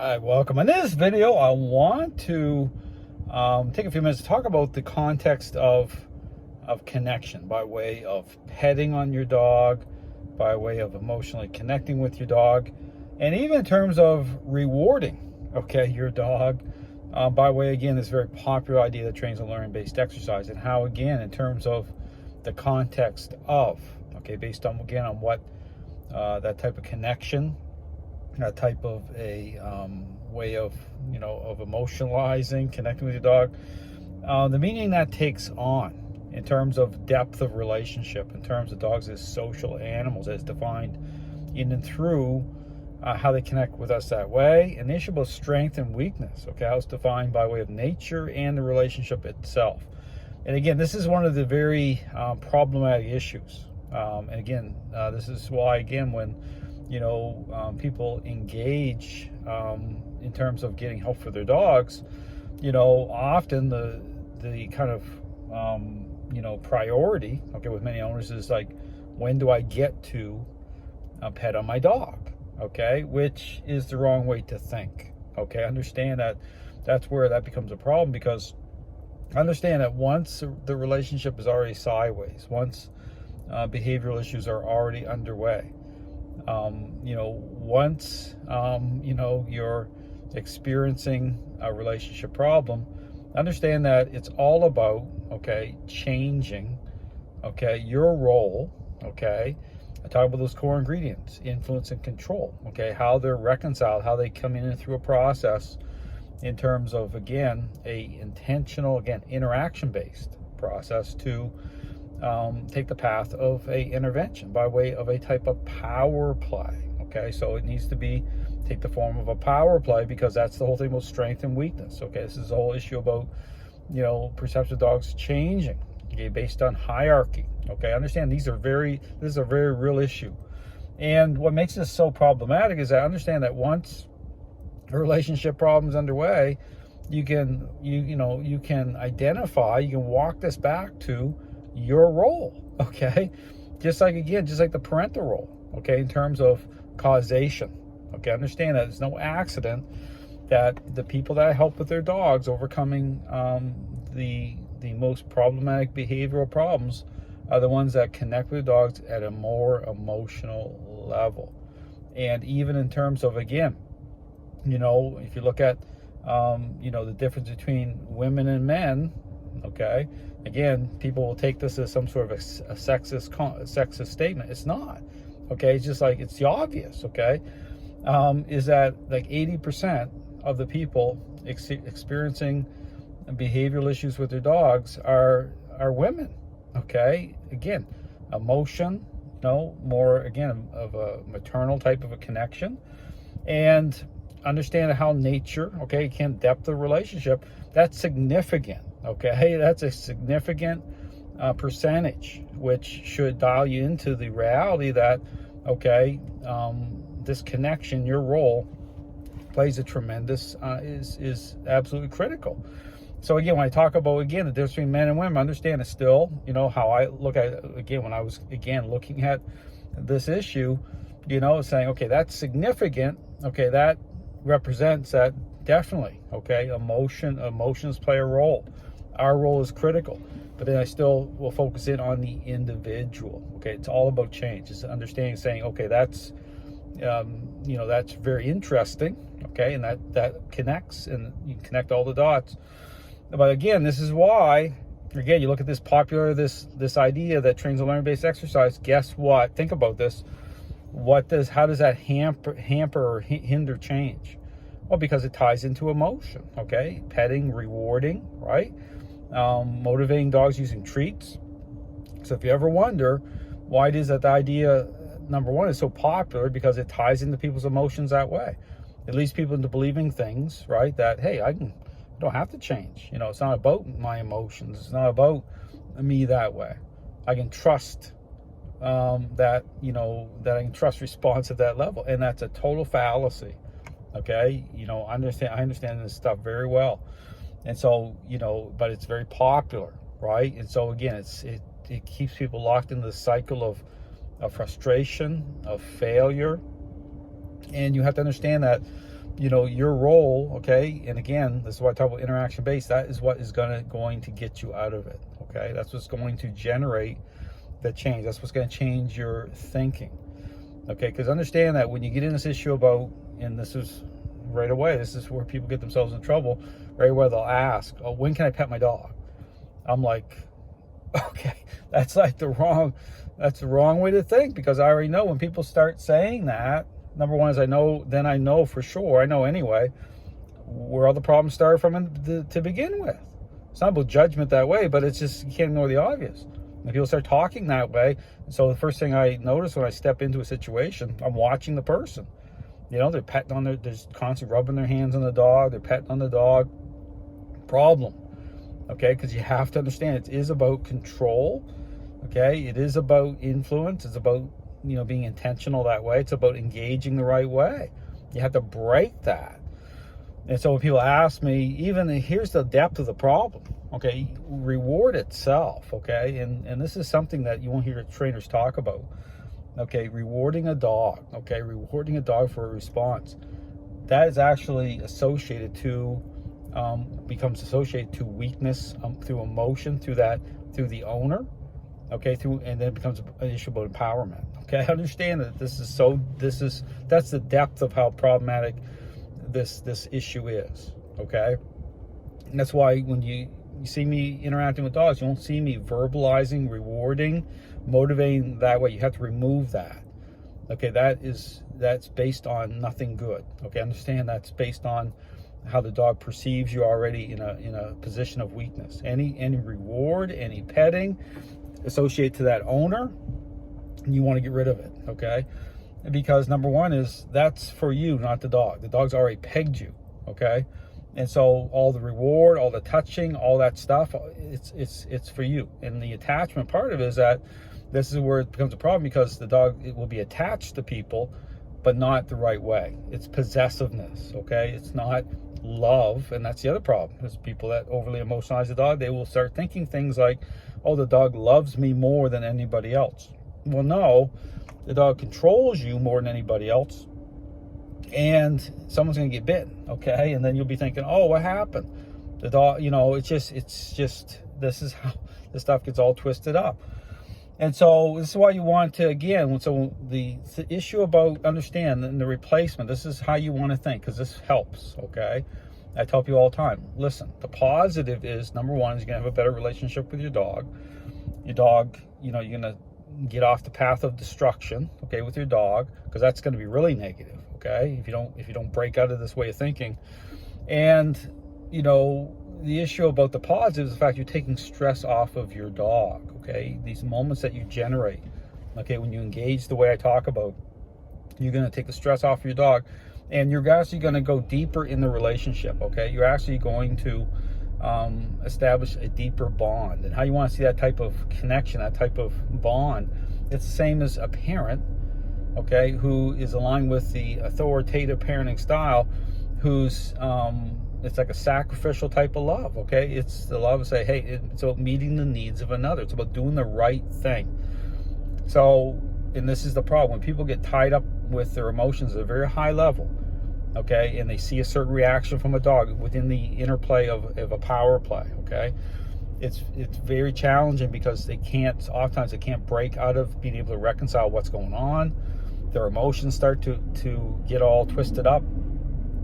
Hi, welcome. In this video, I want to take a few minutes to talk about the context of connection by way of petting on your dog, by way of emotionally connecting with your dog, and even in terms of rewarding, your dog, by way, again, this very popular idea that trains on learning-based exercise, and how, again, in terms of the context of, based on, again, on what that type of connection, that type of a way of of emotionalizing, connecting with your dog, the meaning that takes on in terms of depth of relationship, in terms of dogs as social animals, as defined in and through how they connect with us that way, and the issue about strength and weakness, how it's defined by way of nature and the relationship itself. And again, this is one of the very problematic issues, and again, this is why, again, when people engage in terms of getting help for their dogs, often the kind of priority, with many owners is like, when do I get to pet on my dog? Which is the wrong way to think. Understand that that's where that becomes a problem, because understand that once the relationship is already sideways, once behavioral issues are already underway, once you're experiencing a relationship problem, understand that it's all about changing your role. I talk about those core ingredients: influence and control, how they're reconciled, how they come in and through a process in terms of, again, a intentional, again, interaction based process to take the path of a intervention by way of a type of power play. So it needs to take the form of a power play, because that's the whole thing about strength and weakness. This is the whole issue about perception of dogs changing, based on hierarchy. Understand this is a very real issue, and what makes this so problematic is I understand that once a relationship problem is underway, you can identify, you can walk this back to your role, just like the parental role, in terms of causation. Understand that it's no accident that the people that help with their dogs overcoming the most problematic behavioral problems are the ones that connect with dogs at a more emotional level. And even in terms of, again, if you look at the difference between women and men, again, people will take this as some sort of a sexist statement. It's not. It's just like, it's the obvious. Is that like 80% of the people experiencing behavioral issues with their dogs are women. Again, emotion, more, again, of a maternal type of a connection, and understand how nature, can depth of relationship. That's significant. That's a significant percentage, which should dial you into the reality that this connection, your role, plays a tremendous is absolutely critical. So again, when I talk about, again, the difference between men and women, understand it's still, how I look at it, again, when I was, again, looking at this issue, saying, that's significant. That represents that, definitely. Emotions play a role. Our role is critical, but then I still will focus in on the individual. It's all about change. It's understanding, saying, that's that's very interesting. And that connects, and you can connect all the dots. But again, this is why, again, you look at this idea that trains on learning-based exercise. Guess what? Think about this. How does that hamper or hinder change? Well, because it ties into emotion. Petting, rewarding, right? Motivating dogs using treats. So if you ever wonder why it is that the idea, number one, is so popular, because it ties into people's emotions that way. It leads people into believing things, right? That, hey, I don't have to change. It's not about my emotions. It's not about me that way. I can trust that I can trust response at that level, and that's a total fallacy. I understand this stuff very well, and so but it's very popular, right? And so again, it keeps people locked into the cycle of frustration, of failure, and you have to understand that your role, okay? And again, this is why I talk about interaction based. That is what is going to get you out of it, okay? That's what's going to generate the change. That's what's going to change your thinking, okay? Because understand that when you get in this issue about, and this is right away, this is where people get themselves in trouble. Right away, they'll ask, "Oh, when can I pet my dog?" I'm like, okay, that's the wrong way to think, because I already know when people start saying that, number one is I know for sure, I know anyway, where all the problems start from to begin with. It's not about judgment that way, but it's just, you can't ignore the obvious. When people start talking that way, so the first thing I notice when I step into a situation, I'm watching the person. They're petting on they're just constantly rubbing their hands on the dog, they're petting on the dog. Problem. Okay, because you have to understand it is about control. Okay, it is about influence. It's about being intentional that way. It's about engaging the right way. You have to break that. And so when people ask me, even here's the depth of the problem. Okay, reward itself. Okay, and this is something that you won't hear trainers talk about. Okay, rewarding a dog. Okay, rewarding a dog for a response. That is actually associated to becomes associated to weakness through emotion, through the owner, okay, and then it becomes an issue about empowerment. Okay, I understand that that's the depth of how problematic this issue is. Okay, and that's why when you see me interacting with dogs, you won't see me verbalizing, rewarding, motivating that way. You have to remove that. Okay, that's based on nothing good. Okay, understand that's based on how the dog perceives you already in a position of weakness. Any reward, any petting associated to that owner, you want to get rid of it, okay? Because number one is that's for you, not the dog. The dog's already pegged you, okay? And so all the reward, all the touching, all that stuff, it's for you. And the attachment part of it is that this is where it becomes a problem, because the dog, it will be attached to people, but not the right way. It's possessiveness, okay? It's not love, and that's the other problem, is people that overly emotionalize the dog, they will start thinking things like, oh, the dog loves me more than anybody else. Well, no, the dog controls you more than anybody else, and someone's going to get bitten, okay? And then you'll be thinking, oh, what happened? The dog, it's just, this is how this stuff gets all twisted up. And so this is why you want to, again, so the issue about understand and the replacement, this is how you want to think, because this helps, okay? I tell people all the time, listen, the positive is, number one, is you're going to have a better relationship with your dog. Your dog, you're going to get off the path of destruction, okay, with your dog, because that's going to be really negative, okay, if you don't break out of this way of thinking. And, the issue about the positive is the fact you're taking stress off of your dog, okay? These moments that you generate, okay, when you engage the way I talk about, you're going to take the stress off your dog, and you're actually going to go deeper in the relationship, okay? You're actually going to establish a deeper bond. And how you want to see that type of connection, that type of bond, it's the same as a parent, okay, who is aligned with the authoritative parenting style, who's it's like a sacrificial type of love, okay? It's the love of say, hey, it's about meeting the needs of another. It's about doing the right thing. So, and this is the problem. When people get tied up with their emotions at a very high level, okay, and they see a certain reaction from a dog within the interplay of a power play, okay, it's very challenging, because oftentimes they can't break out of being able to reconcile what's going on. Their emotions start to get all twisted up.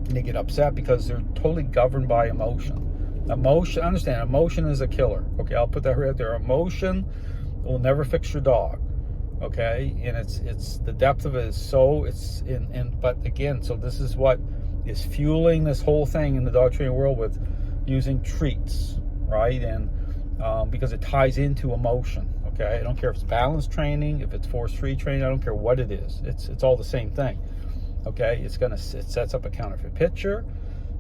They get upset because they're totally governed by emotion. Understand, emotion is a killer. Okay, I'll put that right there. Emotion will never fix your dog. Okay, and it's the depth of it is so but again, so this is what is fueling this whole thing in the dog training world with using treats, right? And because it ties into emotion. Okay, I don't care if it's balance training, if it's force-free training, I don't care what it is. It's all the same thing. Okay, it sets up a counterfeit picture,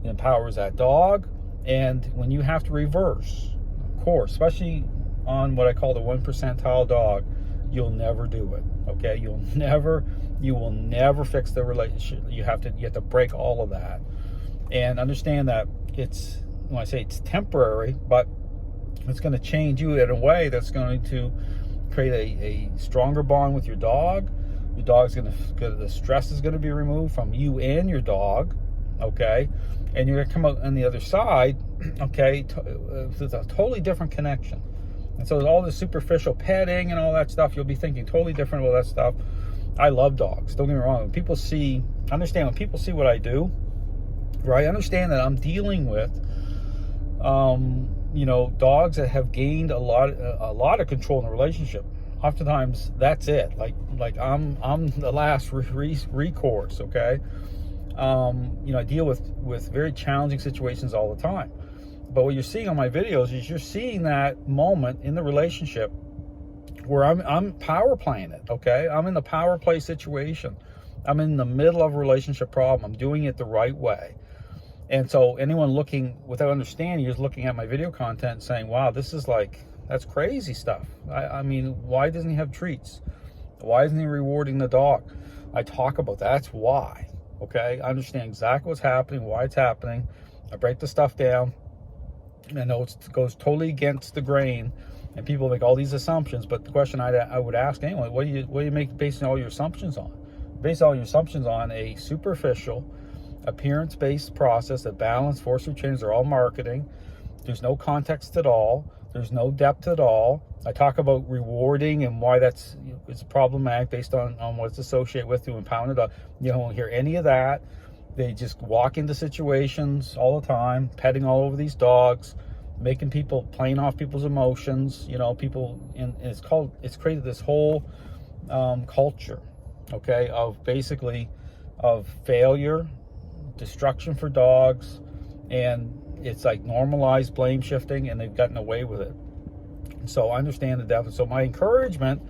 it empowers that dog, and when you have to reverse, of course, especially on what I call the 1 percentile dog, you'll never do it. Okay, you will never fix the relationship. You have to break all of that, and understand that when I say it's temporary, but it's going to change you in a way that's going to create a stronger bond with your dog. Your dog's the stress is going to be removed from you and your dog, okay? And you're gonna come out on the other side, okay, with a totally different connection. And so all the superficial petting and all that stuff, you'll be thinking totally different about that stuff. I love dogs, don't get me wrong. When people see, understand when people see what I do, right, understand that I'm dealing with, you know, dogs that have gained a lot of control in the relationship. Oftentimes that's it. Like I'm the last recourse, okay? You know, I deal with very challenging situations all the time. But what you're seeing on my videos is you're seeing that moment in the relationship where I'm power playing it, okay? I'm in the power play situation. I'm in the middle of a relationship problem. I'm doing it the right way. And so anyone looking without understanding is looking at my video content and saying, wow, this is like, that's crazy stuff. I mean, why doesn't he have treats? Why isn't he rewarding the dog? I talk about that. That's why, okay? I understand exactly what's happening, why it's happening. I break the stuff down. I know it goes totally against the grain, and people make all these assumptions, but the question I would ask anyone, what do you make basing all your assumptions on? Base all your assumptions on a superficial, appearance-based process that balance, force changes are all marketing. There's no context at all. There's no depth at all. I talk about rewarding and why that's it's problematic based on what it's associated with to empower it. You don't hear any of that. They just walk into situations all the time, petting all over these dogs, making people, playing off people's emotions. You know, people, and it's created this whole culture, okay, of basically of failure, destruction for dogs, and it's like normalized blame shifting, and they've gotten away with it. So I understand the depth. So my encouragement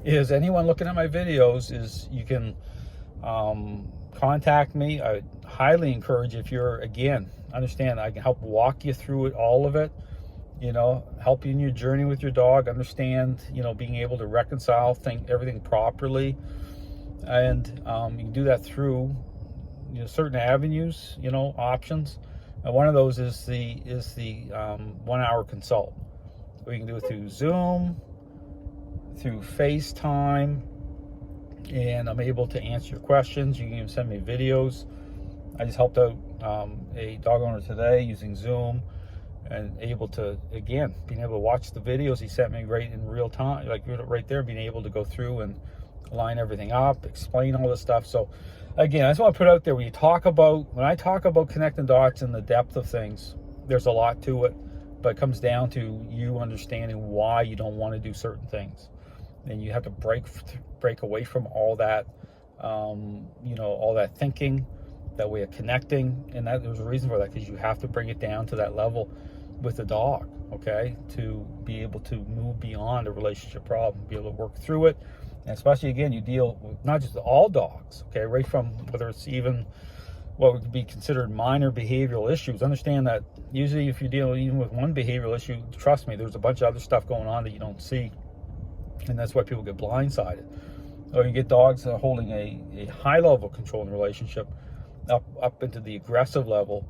is anyone looking at my videos is you can contact me. I highly encourage, if you're, again, understand I can help walk you through it, all of it, you know, help you in your journey with your dog, understand, you know, being able to reconcile everything properly. And you can do that through, you know, certain avenues, you know, options. And one of those is the 1 hour consult. We can do it through Zoom, through FaceTime, and I'm able to answer your questions. You can even send me videos. I just helped out a dog owner today using Zoom, and able to, again, being able to watch the videos he sent me right in real time, like right there, being able to go through and line everything up, explain all this stuff. So again, I just want to put out there, when I talk about connecting dots and the depth of things, there's a lot to it, but it comes down to you understanding why you don't want to do certain things. And you have to break away from all that, you know, all that thinking, that way of connecting. And that there's a reason for that, because you have to bring it down to that level with the dog, okay, to be able to move beyond a relationship problem, be able to work through it. And especially, again, you deal with not just all dogs, okay, right from whether it's even what would be considered minor behavioral issues. Understand that usually if you're dealing even with one behavioral issue, trust me, there's a bunch of other stuff going on that you don't see. And that's why people get blindsided. Or you get dogs that are holding a high level of control in the relationship up into the aggressive level.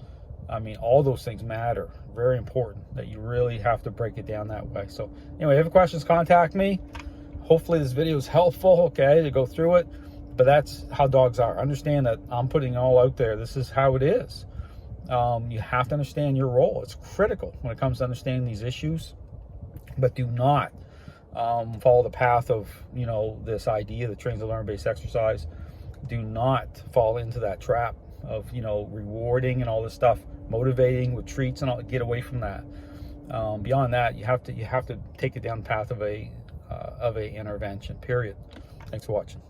I mean, all those things matter. Very important that you really have to break it down that way. So anyway, if you have questions, contact me. Hopefully this video is helpful, okay, to go through it. But that's how dogs are. Understand that I'm putting it all out there. This is how it is. You have to understand your role. It's critical when it comes to understanding these issues. But do not follow the path of, you know, this idea, the train to learn based exercise. Do not fall into that trap of, you know, rewarding and all this stuff, motivating with treats and all. Get away from that. Beyond that, you have to take it down the path of a intervention. Period. Thanks for watching.